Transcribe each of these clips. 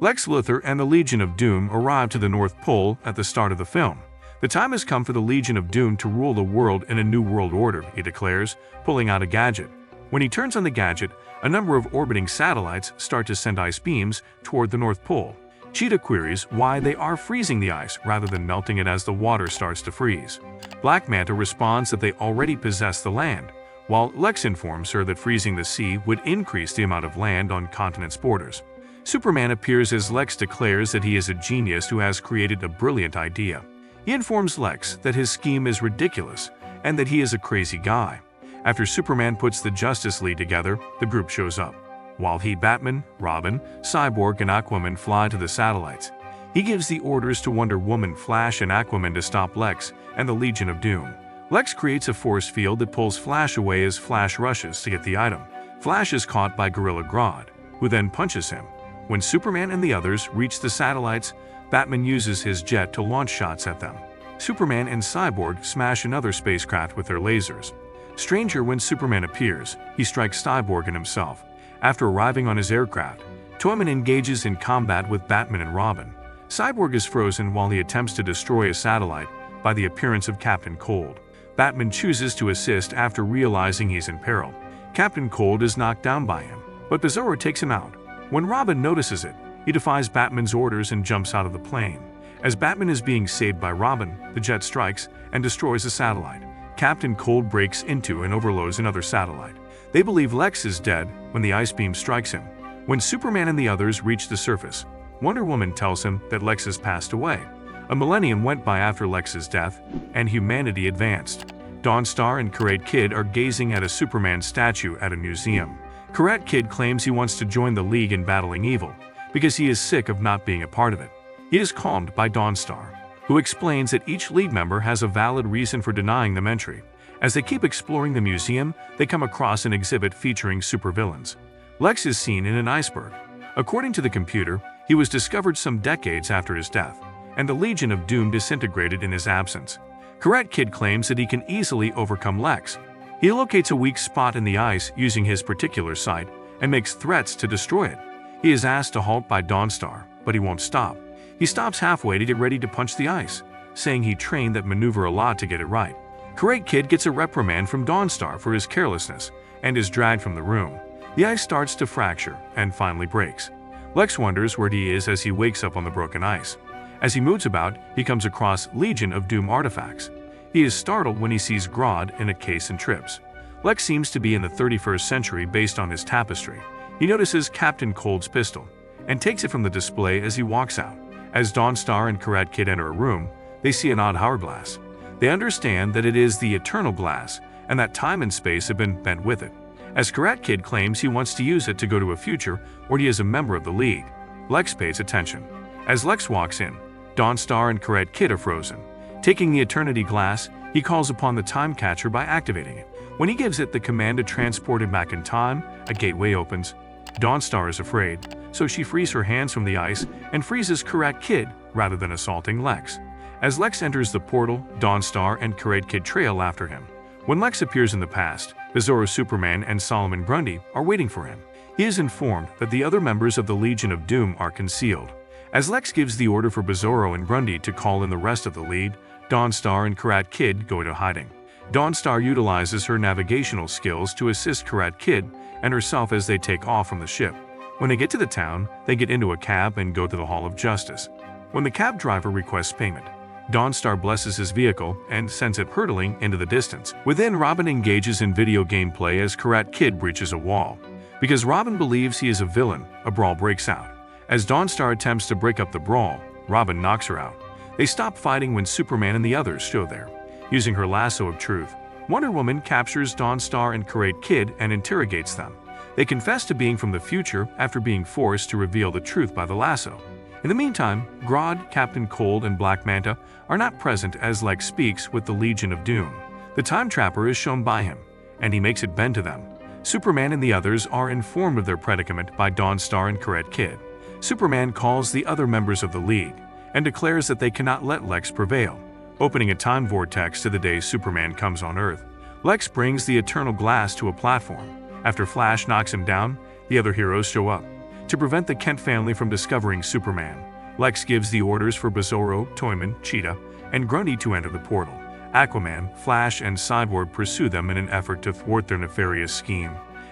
Lex Luthor and the Legion of Doom arrive to the North Pole at the start of the film. The time has come for the Legion of Doom to rule the world in a new world order, he declares, pulling out a gadget. When he turns on the gadget, a number of orbiting satellites start to send ice beams toward the North Pole. Cheetah queries why they are freezing the ice rather than melting it as the water starts to freeze. Black Manta responds that they already possess the land, while Lex informs her that freezing the sea would increase the amount of land on continents' borders. Superman appears as Lex declares that he is a genius who has created a brilliant idea. He informs Lex that his scheme is ridiculous and that he is a crazy guy. After Superman puts the Justice League together, the group shows up. While he, Batman, Robin, Cyborg, and Aquaman fly to the satellites, he gives the orders to Wonder Woman, Flash, and Aquaman to stop Lex and the Legion of Doom. Lex creates a force field that pulls Flash away as Flash rushes to get the item. Flash is caught by Gorilla Grodd, who then punches him. When Superman and the others reach the satellites, Batman uses his jet to launch shots at them. Superman and Cyborg smash another spacecraft with their lasers. Stranger, when Superman appears, he strikes Cyborg and himself. After arriving on his aircraft, Toyman engages in combat with Batman and Robin. Cyborg is frozen while he attempts to destroy a satellite by the appearance of Captain Cold. Batman chooses to assist after realizing he's in peril. Captain Cold is knocked down by him, but Bizarro takes him out. When Robin notices it, he defies Batman's orders and jumps out of the plane. As Batman is being saved by Robin, the jet strikes and destroys a satellite. Captain Cold breaks into and overloads another satellite. They believe Lex is dead when the ice beam strikes him. When Superman and the others reach the surface, Wonder Woman tells him that Lex has passed away. A millennium went by after Lex's death, and humanity advanced. Dawnstar and Karate Kid are gazing at a Superman statue at a museum. Karate Kid claims he wants to join the League in battling evil, because he is sick of not being a part of it. He is calmed by Dawnstar, who explains that each League member has a valid reason for denying them entry. As they keep exploring the museum, they come across an exhibit featuring supervillains. Lex is seen in an iceberg. According to the computer, he was discovered some decades after his death, and the Legion of Doom disintegrated in his absence. Karate Kid claims that he can easily overcome Lex. He locates a weak spot in the ice using his particular sight and makes threats to destroy it. He is asked to halt by Dawnstar, but he won't stop. He stops halfway to get ready to punch the ice, saying he trained that maneuver a lot to get it right. Karate Kid gets a reprimand from Dawnstar for his carelessness and is dragged from the room. The ice starts to fracture and finally breaks. Lex wonders where he is as he wakes up on the broken ice. As he moves about, he comes across Legion of Doom artifacts. He is startled when he sees Grodd in a case and trips. Lex seems to be in the 31st century based on his tapestry. He notices Captain Cold's pistol and takes it from the display as he walks out. As Dawnstar and Karate Kid enter a room, they see an odd hourglass. They understand that it is the Eternal Glass and that time and space have been bent with it. As Karate Kid claims he wants to use it to go to a future where he is a member of the League, Lex pays attention. As Lex walks in, Dawnstar and Karate Kid are frozen. Taking the Eternity Glass, he calls upon the Time Catcher by activating it. When he gives it the command to transport him back in time, a gateway opens. Dawnstar is afraid, so she frees her hands from the ice and freezes Karate Kid rather than assaulting Lex. As Lex enters the portal, Dawnstar and Karate Kid trail after him. When Lex appears in the past, Bizarro Superman and Solomon Grundy are waiting for him. He is informed that the other members of the Legion of Doom are concealed. As Lex gives the order for Bizarro and Grundy to call in the rest of the League, Dawnstar and Karate Kid go into hiding. Dawnstar utilizes her navigational skills to assist Karate Kid and herself as they take off from the ship. When they get to the town, they get into a cab and go to the Hall of Justice. When the cab driver requests payment, Dawnstar blesses his vehicle and sends it hurtling into the distance. Within, Robin engages in video gameplay as Karate Kid breaches a wall. Because Robin believes he is a villain, a brawl breaks out. As Dawnstar attempts to break up the brawl, Robin knocks her out. They stop fighting when Superman and the others show there. Using her lasso of truth, Wonder Woman captures Dawnstar and Karate Kid and interrogates them. They confess to being from the future after being forced to reveal the truth by the lasso. In the meantime, Grodd, Captain Cold, and Black Manta are not present as Lex speaks with the Legion of Doom. The Time Trapper is shown by him, and he makes it bend to them. Superman and the others are informed of their predicament by Dawnstar and Karate Kid. Superman calls the other members of the League and declares that they cannot let Lex prevail, opening a time vortex to the day Superman comes on Earth. Lex brings the Eternal Glass to a platform. After Flash knocks him down, the other heroes show up. To prevent the Kent family from discovering Superman, Lex gives the orders for Bizarro, Toyman, Cheetah, and Grundy to enter the portal. Aquaman, Flash, and Cyborg pursue them in an effort to thwart their nefarious scheme.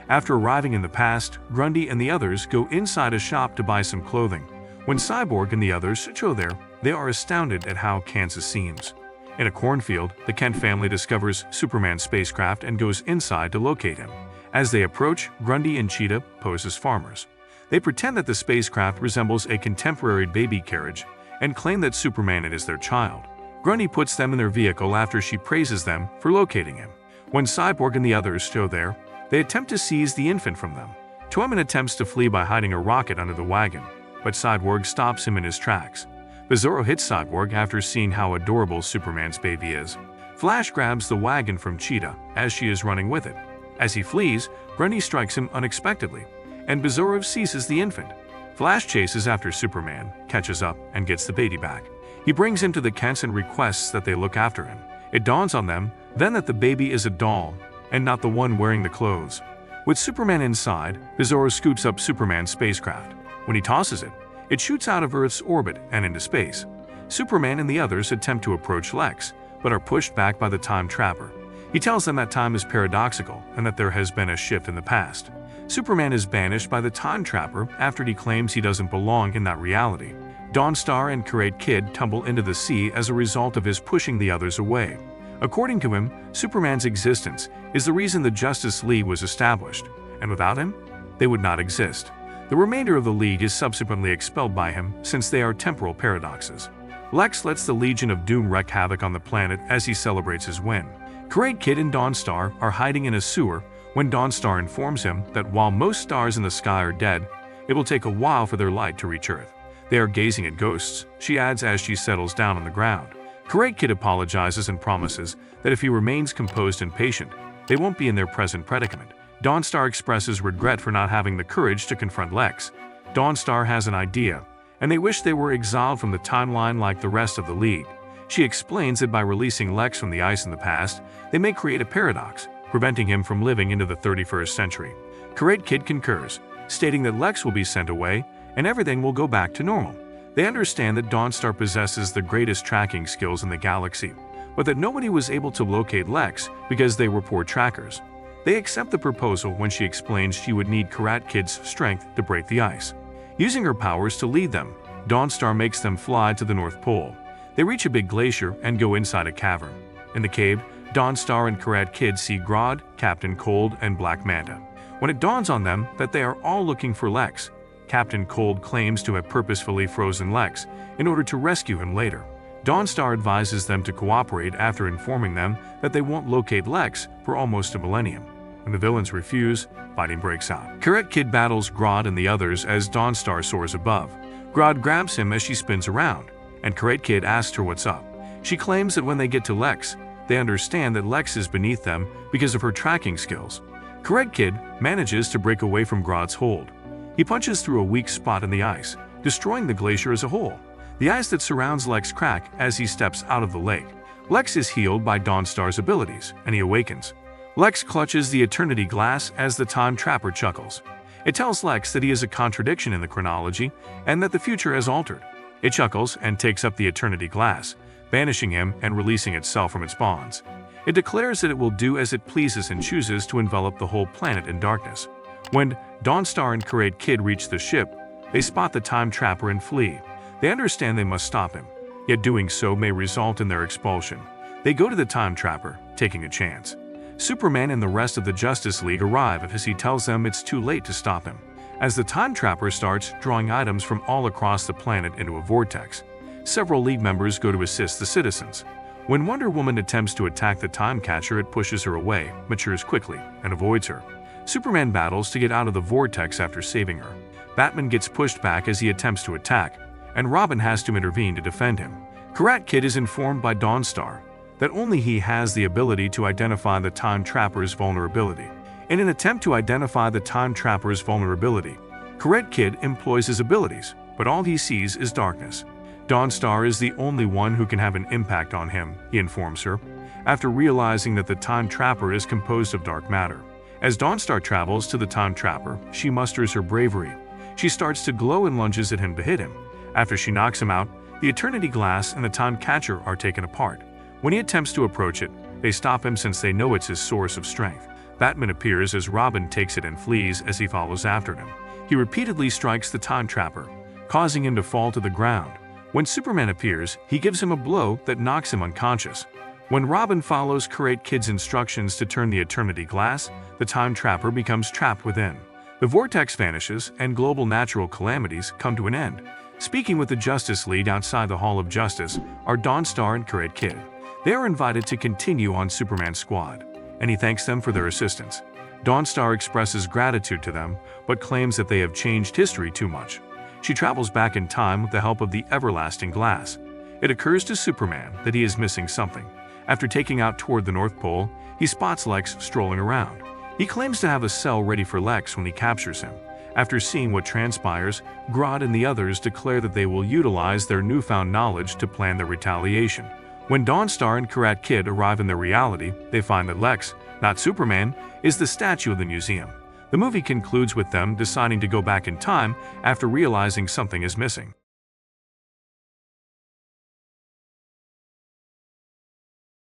After arriving in the past, Grundy and the others go inside a shop to buy some clothing. When Cyborg and the others show there, they are astounded at how Kansas seems. In a cornfield, the Kent family discovers Superman's spacecraft and goes inside to locate him. As they approach, Grundy and Cheetah pose as farmers. They pretend that the spacecraft resembles a contemporary baby carriage and claim that Superman is their child. Grundy puts them in their vehicle after she praises them for locating him. When Cyborg and the others show there, they attempt to seize the infant from them. Toyman attempts to flee by hiding a rocket under the wagon, but Cyborg stops him in his tracks. Bizarro hits Cyborg after seeing how adorable Superman's baby is. Flash grabs the wagon from Cheetah as she is running with it. As he flees, Grundy strikes him unexpectedly, and Bizarro seizes the infant. Flash chases after Superman, catches up, and gets the baby back. He brings him to the Kents and requests that they look after him. It dawns on them then that the baby is a doll and not the one wearing the clothes. With Superman inside, Bizarro scoops up Superman's spacecraft. When he tosses it, it shoots out of Earth's orbit and into space. Superman and the others attempt to approach Lex, but are pushed back by the Time Trapper. He tells them that time is paradoxical and that there has been a shift in the past. Superman is banished by the Time Trapper after he claims he doesn't belong in that reality. Dawnstar and Karate Kid tumble into the sea as a result of his pushing the others away. According to him, Superman's existence is the reason the Justice League was established, and without him, they would not exist. The remainder of the League is subsequently expelled by him since they are temporal paradoxes. Lex lets the Legion of Doom wreak havoc on the planet as he celebrates his win. Karate Kid and Dawnstar are hiding in a sewer when Dawnstar informs him that while most stars in the sky are dead, it will take a while for their light to reach Earth. They are gazing at ghosts, she adds as she settles down on the ground. Karate Kid apologizes and promises that if he remains composed and patient, they won't be in their present predicament. Dawnstar expresses regret for not having the courage to confront Lex. Dawnstar has an idea, and they wish they were exiled from the timeline like the rest of the League. She explains that by releasing Lex from the ice in the past, they may create a paradox, preventing him from living into the 31st century. Karate Kid concurs, stating that Lex will be sent away and everything will go back to normal. They understand that Dawnstar possesses the greatest tracking skills in the galaxy, but that nobody was able to locate Lex because they were poor trackers. They accept the proposal when she explains she would need Karate Kid's strength to break the ice. Using her powers to lead them, Dawnstar makes them fly to the North Pole. They reach a big glacier and go inside a cavern. In the cave, Dawnstar and Karate Kid see Grodd, Captain Cold, and Black Manta. When it dawns on them that they are all looking for Lex, Captain Cold claims to have purposefully frozen Lex in order to rescue him later. Dawnstar advises them to cooperate after informing them that they won't locate Lex for almost a millennium. When the villains refuse, fighting breaks out. Karate Kid battles Grodd and the others as Dawnstar soars above. Grodd grabs him as she spins around, and Karate Kid asks her what's up. She claims that when they get to Lex, they understand that Lex is beneath them because of her tracking skills. Karate Kid manages to break away from Grodd's hold. He punches through a weak spot in the ice, destroying the glacier as a whole. The ice that surrounds Lex cracks as he steps out of the lake. Lex is healed by Dawnstar's abilities, and he awakens. Lex clutches the Eternity Glass as the Time Trapper chuckles. It tells Lex that he is a contradiction in the chronology and that the future has altered. It chuckles and takes up the Eternity Glass, banishing him and releasing itself from its bonds. It declares that it will do as it pleases and chooses to envelop the whole planet in darkness. When Dawnstar and Karate Kid reach the ship, they spot the Time Trapper and flee. They understand they must stop him, yet doing so may result in their expulsion. They go to the Time Trapper, taking a chance. Superman and the rest of the Justice League arrive as he tells them it's too late to stop him, as the Time Trapper starts drawing items from all across the planet into a vortex. Several League members go to assist the citizens. When Wonder Woman attempts to attack the Time Catcher, it pushes her away, matures quickly, and avoids her. Superman battles to get out of the vortex after saving her. Batman gets pushed back as he attempts to attack, and Robin has to intervene to defend him. Karate Kid is informed by Dawnstar that only he has the ability to identify the Time Trapper's vulnerability. In an attempt to identify the Time Trapper's vulnerability, Karate Kid employs his abilities, but all he sees is darkness. Dawnstar is the only one who can have an impact on him, he informs her, after realizing that the Time Trapper is composed of dark matter. As Dawnstar travels to the Time Trapper, she musters her bravery. She starts to glow and lunges at him to hit him. After she knocks him out, the Eternity Glass and the Time Catcher are taken apart. When he attempts to approach it, they stop him since they know it's his source of strength. Batman appears as Robin takes it and flees as he follows after him. He repeatedly strikes the Time Trapper, causing him to fall to the ground. When Superman appears, he gives him a blow that knocks him unconscious. When Robin follows Karate Kid's instructions to turn the Eternity Glass, the Time Trapper becomes trapped within. The vortex vanishes and global natural calamities come to an end. Speaking with the Justice League outside the Hall of Justice are Dawnstar and Karate Kid. They are invited to continue on Superman's squad, and he thanks them for their assistance. Dawnstar expresses gratitude to them, but claims that they have changed history too much. She travels back in time with the help of the Everlasting Glass. It occurs to Superman that he is missing something. After taking out toward the North Pole, he spots Lex strolling around. He claims to have a cell ready for Lex when he captures him. After seeing what transpires, Grodd and the others declare that they will utilize their newfound knowledge to plan their retaliation. When Dawnstar and Karate Kid arrive in their reality, they find that Lex, not Superman, is the statue of the museum. The movie concludes with them deciding to go back in time after realizing something is missing.